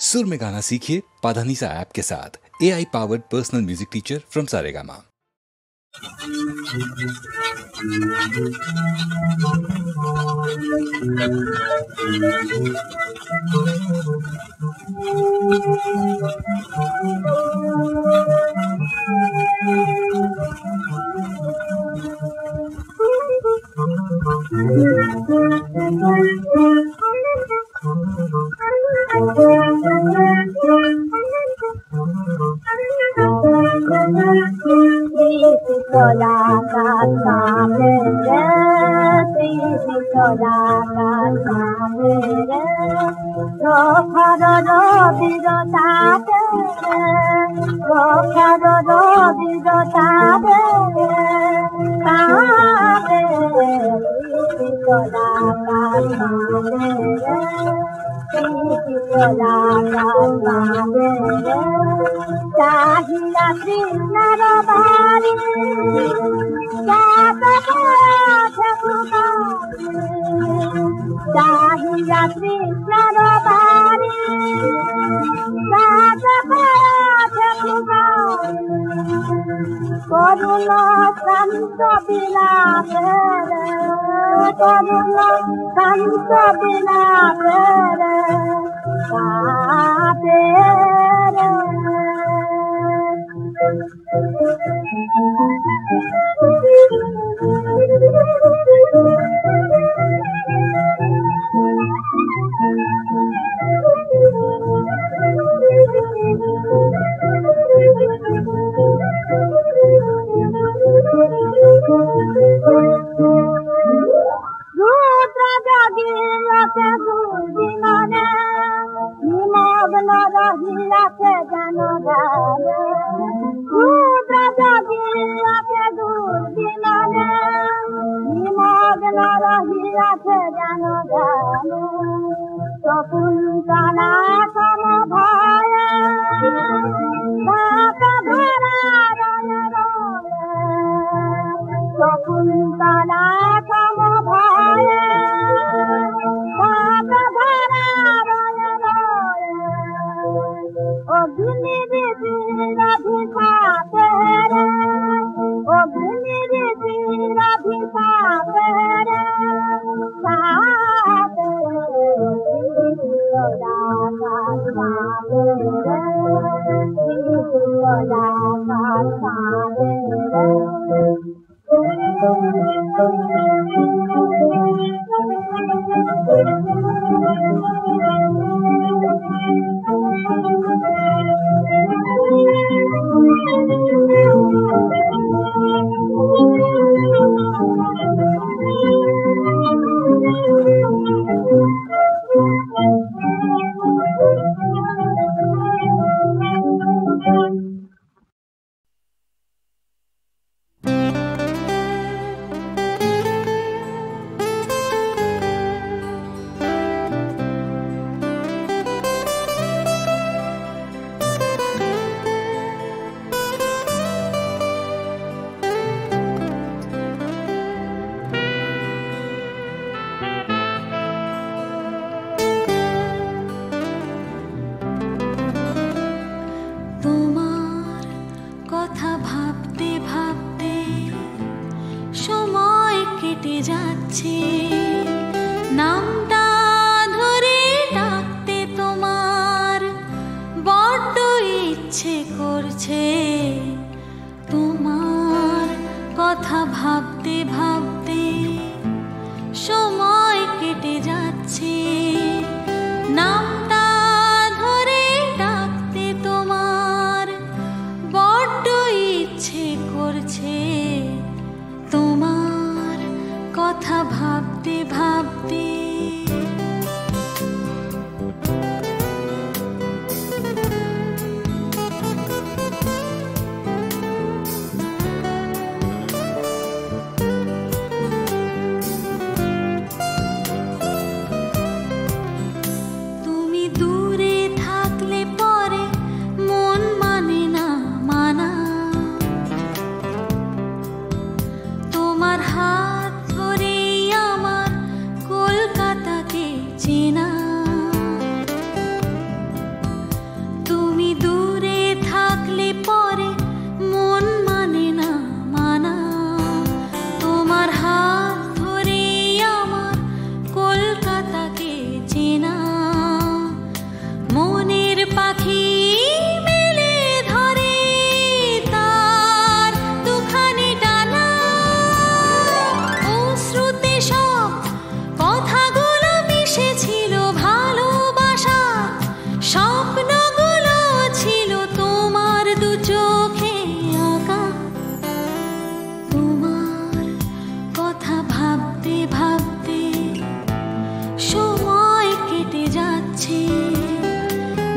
सुर में गाना सीखिए पाधानीसा ऐप के साथ। AI powered personal music teacher from Saregama.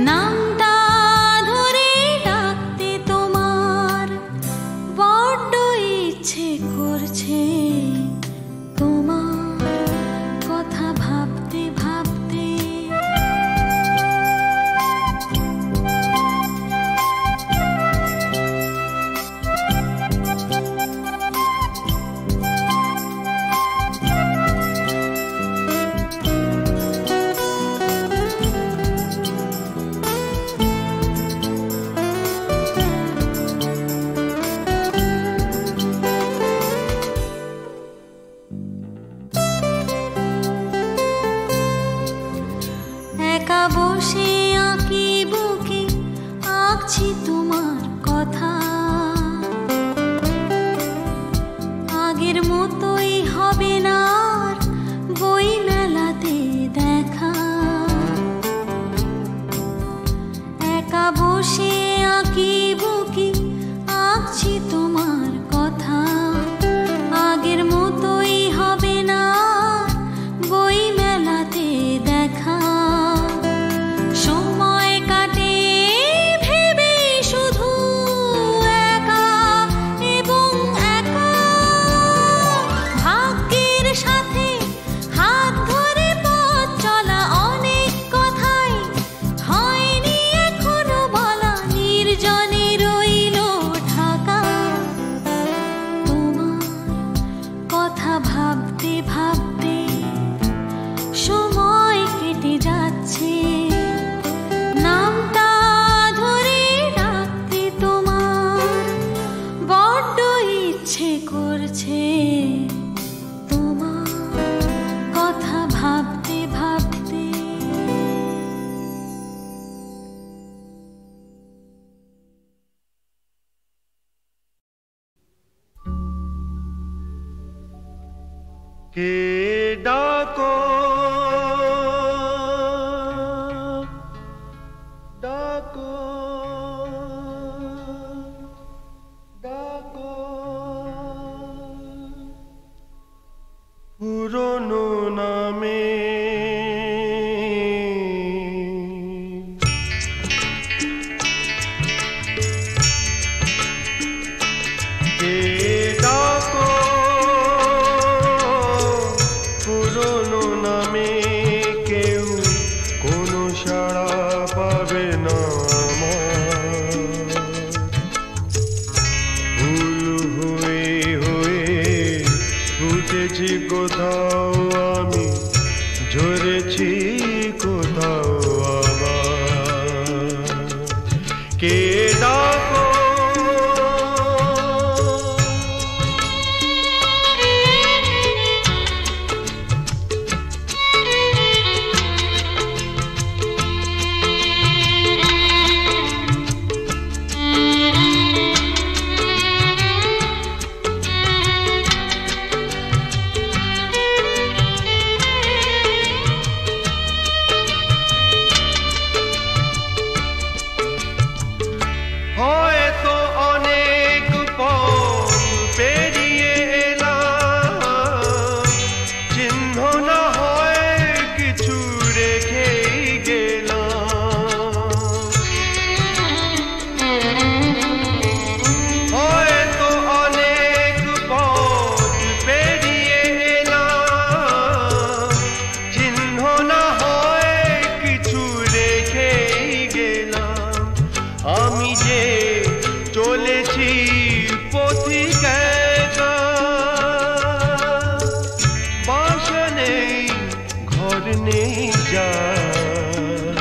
নামটা ধরে ডাকতে তোমার বড্ড ইচ্ছে করছে, তোমার কথা ভাবতে ভাবতে। একা বসে আঁকি বুকে আঁকছি তোমার কথা, আগের মতোই হবে না আর বই মেলাতে দেখা। একা বসে আঁকি বুকে আঁকছি তোমার কথা, আগের মতোই হবে না আর বই মেলাতে দেখা। সময় কাটে ভেবে শুধু একা এবং একা, ভাগ্যের সাথে হাত ধরে পথ চলা অনেক কথাই হয়নি এখনো বলা, নির্জনে রইল ঢাকা। তোমার কথা ভাবতে ভাবতে সময় কেটে যাচ্ছে, নামটা ধরে ডাকতে তোমার বড্ড ইচ্ছে করছে, তোমার কথা ভাবতে ভাবতে। কে ডাকো ডাকো ডাকো, পুরনো নামে কে ডাকো পুরনো নামে, কেউ কোনো সাড়া পাবে না আমার। ভুল হয়ে হয়ে উঠেছি কোথাও আমি, ঝরেছি কোথাও আবার। কে ডাকো হয়তো অনেক পথ পেরিয়ে এলাম, চিহ্ন না হয় কিছু রেখেই গেলাম। হয়তো অনেক পথ পেরিয়ে এলাম, চিহ্ন না হয় কিছু রেখেই গেলাম। আমি যে চলেছি পথিক একা, বাসা নেই ঘর নেই যার।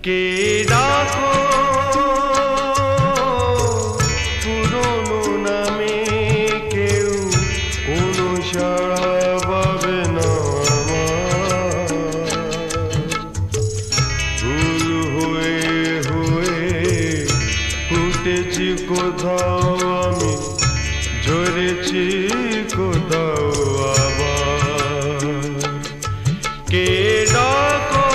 কে ডাকো পুরনো নামে, কেউ কোনো সাড়া পাবে না আমার। ভুল হয়ে হয়ে উঠেছি কোথাও আমি, ঝরেছি কোথাও আবার। কে ডাকো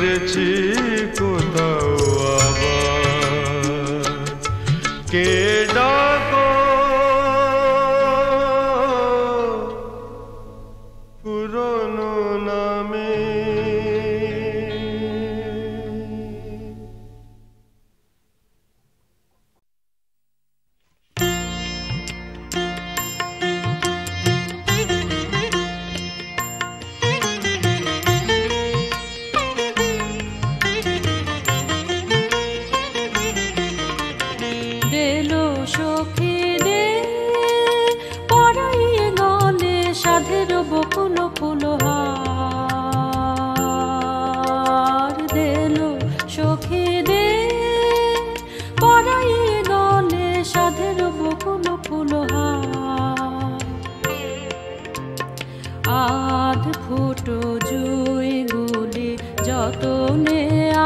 ঝরেছি কোথাও আবার কে ডাকো পুরনো নামে আধ ফুটো জুই গুলি যতনে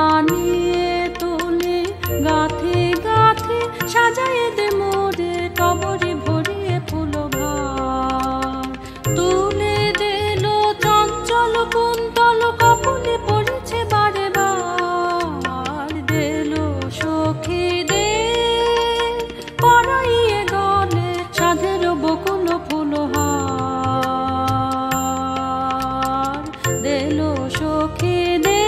আনিয়ে তুলে গাঁথে গাঁথে সাজায়ে দে মোরে কবরে ভরিয়ে ফুলো ভার তুলে দিল চঞ্চল কুন্তল কপলে পড়েছে বারে বার দিল সখী দে পরাইয়ে গলে সাধের বকুল ফুলো হার দিল সখী দে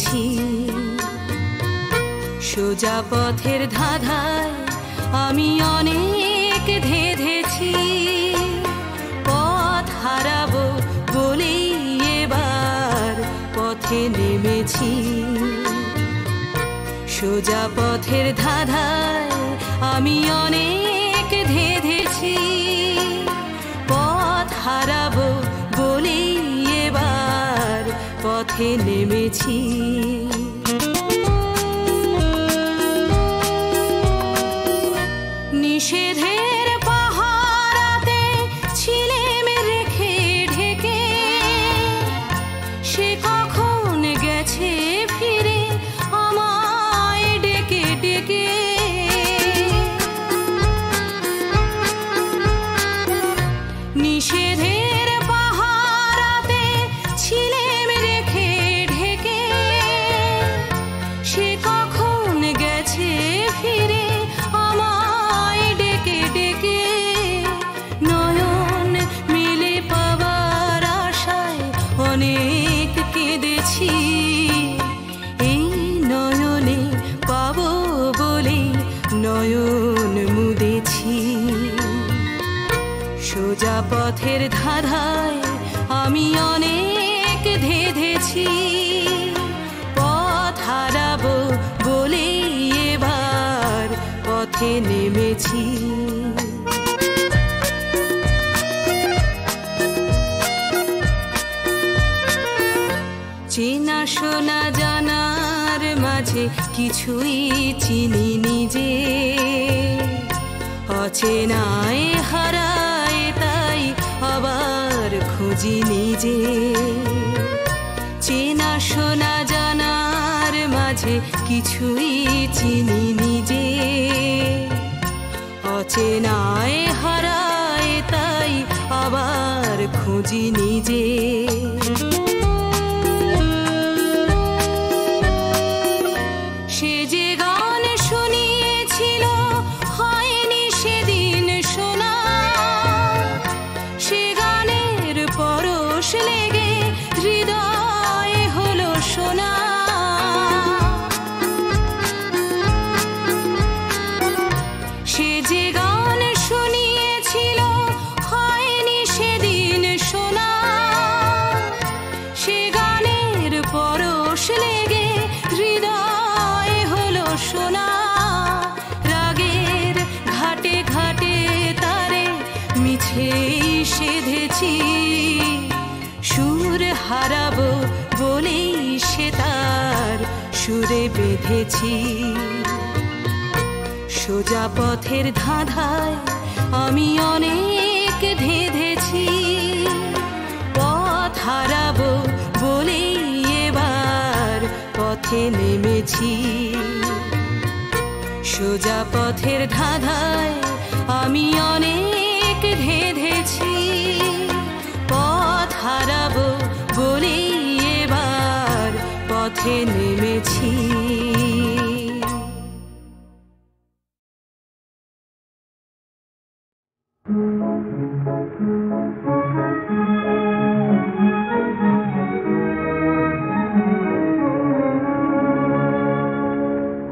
নেমেছি। সোজা পথের ধাঁধায় আমি অনেক ধেঁধেছি, পথ হারাবো বলেই এবার পথে নেমেছি। সোজা পথের ধাঁধায় আমি অনেক ধেঁধেছি, পথ হারাবো বলেই এবার পথে নেমেছি। নিষেধের পাহারাতে ছিলেম রেখে ঢেকে, সে কখন গেছে ফিরে আমায় ডেকে ডেকে। নিষেধের পাহারাতে ছিলেম রেখে ঢেকে, সে কখন গেছে ফিরে আমায় ডেকে ডেকে। নয়ন মিলে পাবার আশায় অনেক কেঁদেছি, এই নয়নে পাবো বলে নয়ন মুদেছি। সোজা পথের ধাঁধায় আমি অনেক ধেঁধেছি, পথ হারাবো বলে এবার পথে নেমেছি। চেনা শোনা জানার মাঝে কিছুই চিনি নিজে, অচেনায় হারায় তাই আবার খুঁজি নিজে। চেনা শোনা জানার মাঝে কিছুই চিনি নিজে, অচেনায় হারায় তাই আবার খুঁজি নিজে। সে যে গান শুনিয়েছিল হয়নি সেদিন শোনা, সে গানের পরশ লেগে হৃদয় হলো সোনা। সে যে গান শুনিয়েছিল হয়নি সেদিন শোনা, সে গানের পরশ লেগে হৃদয় হলো সোনা। রাগের ঘাটে ঘাটে তারে মিছেই সেধেছি, সুর হারাবো বলেই সে তার সুরে বেঁধেছি। সোজা পথের ধাঁধায় আমি অনেক ধেঁধেছি, পথ হারাবো বলেই এবার পথে নেমেছি। সোজা পথের ধাঁধায় আমি অনেক ধেঁধেছি, পথ হারাবো বলেই এবার পথে নেমেছি।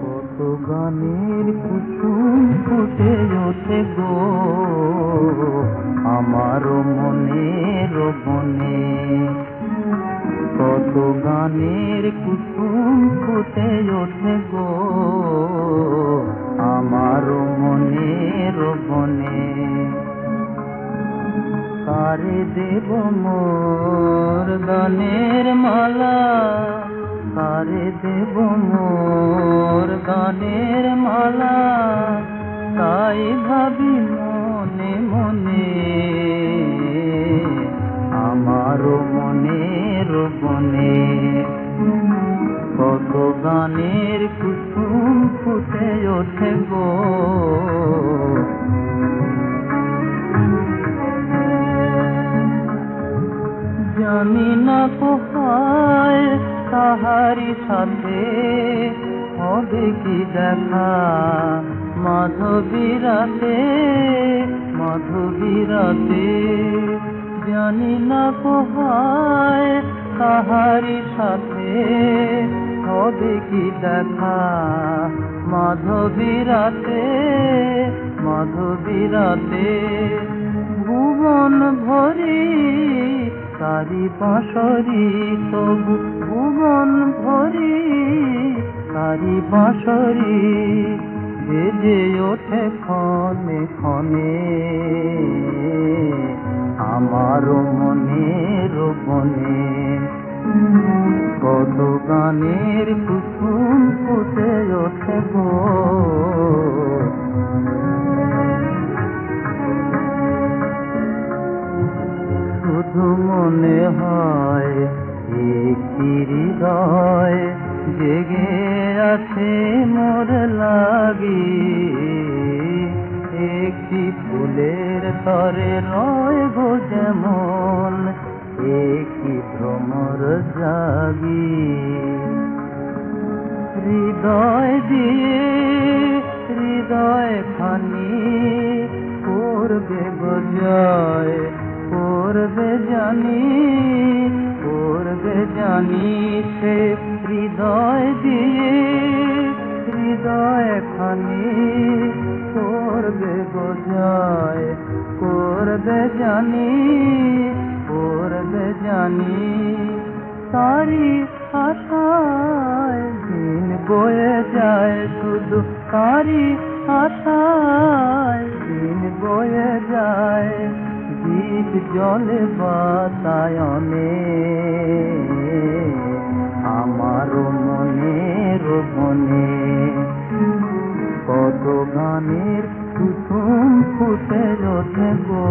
কত গানের কুসুম ফুটে ওঠে গো আমার মনের বনে, কত গানের কুসুম ফুটে ওঠে গো আমার মনের বনে। কারে দেব মোর গানের মালা, কারে দেব মোর গানের মালা, তাই ভাবি মনে মনে আমার মনের বনে। কত গানের কুসুম ফুটে ওঠে গো জানি না কোথায় তাহারি সাথে হবে কি দেখা, মাধবী রাতে মাধবী রাতে। জানি না কোথায় তাহারি সাথে হবে কি দেখা মাধবী রাতে, মাধবী রাতে। ভুবন ভরি তারি বাঁশরি, তবু ভুবন ভরি তারি বাঁশরি বেজে ওঠে ক্ষণে ক্ষণে আমার মনের বনে। কত গানের কুসুম ফুটে ওঠে গো, শুধু মনে হয় একটি হৃদয় জেগে আছে মোর লাগি। একটি ফুলের তরে রয় গো যেমন একটি ভ্রমর জাগি। হৃদয় দিয়ে হৃদয় খানি করবে গজয়, করবে জানি, করবে জানি। সে হৃদয় দিয়ে হৃদয় খানি করবে গজয়, করবে জানি, করবে জানি। তারি আশায় দিন বয়ে যায়, শুধু তারি আশায় দিন বয়ে যায়। দীপ জলে বাতায়নে আমার মনের বনে। কত গানের কুসুম ফুটে ওঠে গো।